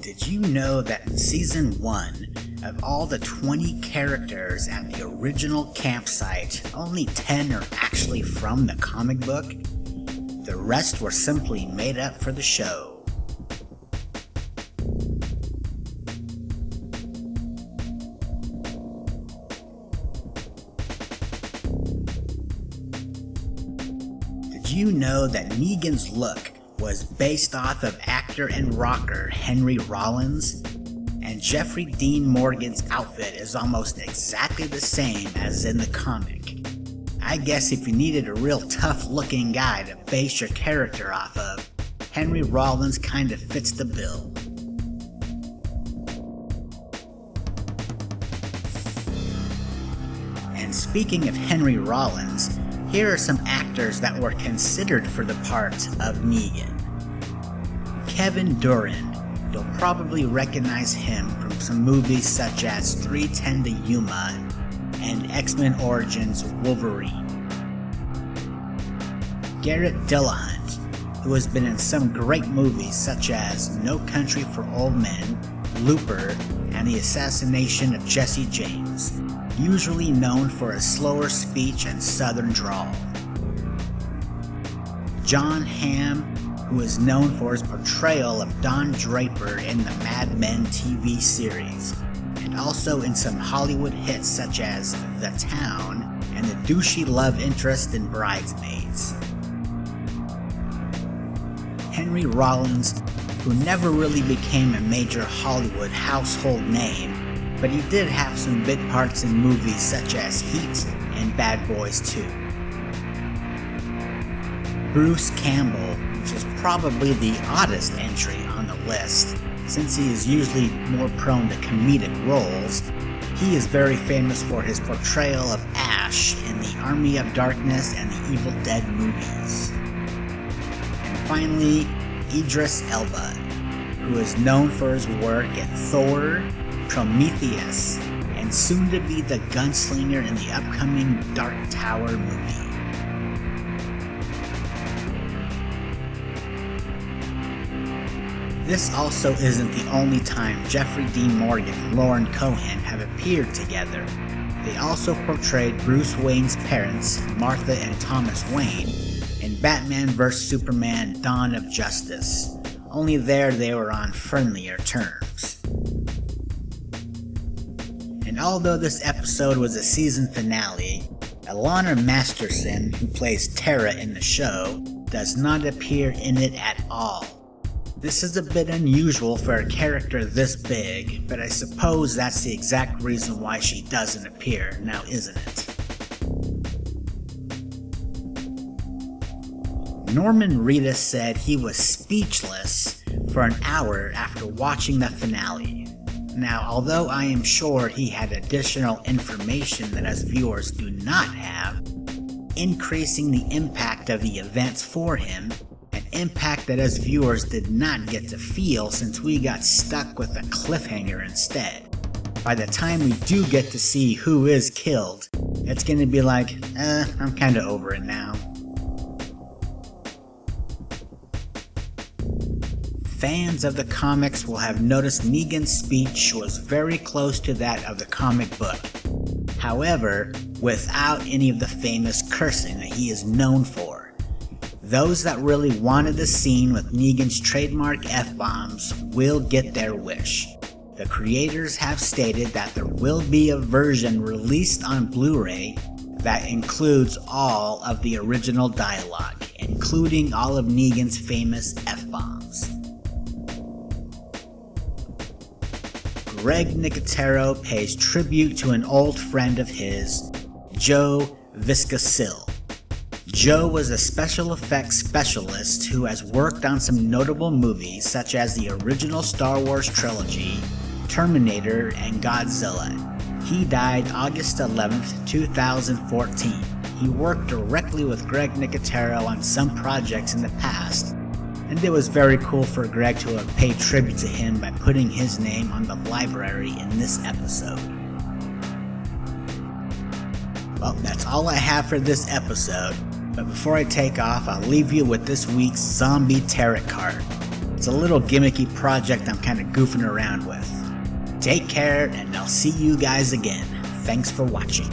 Did you know that in Season 1, of all the 20 characters at the original campsite, only 10 are actually from the comic book? The rest were simply made up for the show. Did you know that Negan's look was based off of actor and rocker Henry Rollins? And Jeffrey Dean Morgan's outfit is almost exactly the same as in the comic. I guess if you needed a real tough looking guy to base your character off of, Henry Rollins kinda fits the bill. And speaking of Henry Rollins, here are some actors that were considered for the part of Negan. Kevin Durand. You'll probably recognize him from some movies such as 3:10 to Yuma and X-Men Origins Wolverine. Garrett Dillahunt, who has been in some great movies such as No Country for Old Men, Looper, and The Assassination of Jesse James, usually known for his slower speech and southern drawl. John Hamm, who is known for his portrayal of Don Draper in the Mad Men TV series, and also in some Hollywood hits such as The Town and the douchey love interest in Bridesmaids. Henry Rollins, who never really became a major Hollywood household name, but he did have some bit parts in movies such as Heat and Bad Boys 2. Bruce Campbell, which is probably the oddest entry on the list, since he is usually more prone to comedic roles. He is very famous for his portrayal of Ash in the Army of Darkness and the Evil Dead movies. And finally, Idris Elba, who is known for his work in Thor, Prometheus, and soon to be the gunslinger in the upcoming Dark Tower movie. This also isn't the only time Jeffrey Dean Morgan and Lauren Cohan have appeared together. They also portrayed Bruce Wayne's parents, Martha and Thomas Wayne, in Batman vs. Superman: Dawn of Justice. Only there they were on friendlier terms. And although this episode was a season finale, Ilana Masterson, who plays Tara in the show, does not appear in it at all. This is a bit unusual for a character this big, but I suppose that's the exact reason why she doesn't appear, now isn't it? Norman Reedus said he was speechless for an hour after watching the finale. Now, although I am sure he had additional information that us viewers do not have, increasing the impact of the events for him, an impact that us viewers did not get to feel since we got stuck with a cliffhanger instead. By the time we do get to see who is killed, it's gonna be like, I'm kinda over it now. Fans of the comics will have noticed Negan's speech was very close to that of the comic book. However, without any of the famous cursing that he is known for. Those that really wanted the scene with Negan's trademark F-bombs will get their wish. The creators have stated that there will be a version released on Blu-ray that includes all of the original dialogue, including all of Negan's famous F-bombs. Greg Nicotero pays tribute to an old friend of his, Joe Viscasil. Joe was a special effects specialist who has worked on some notable movies such as the original Star Wars trilogy, Terminator, and Godzilla. He died August 11th, 2014. He worked directly with Greg Nicotero on some projects in the past, and it was very cool for Greg to have paid tribute to him by putting his name on the library in this episode. Well, that's all I have for this episode. But before I take off, I'll leave you with this week's Zombie Tarot card. It's a little gimmicky project I'm kind of goofing around with. Take care, and I'll see you guys again. Thanks for watching.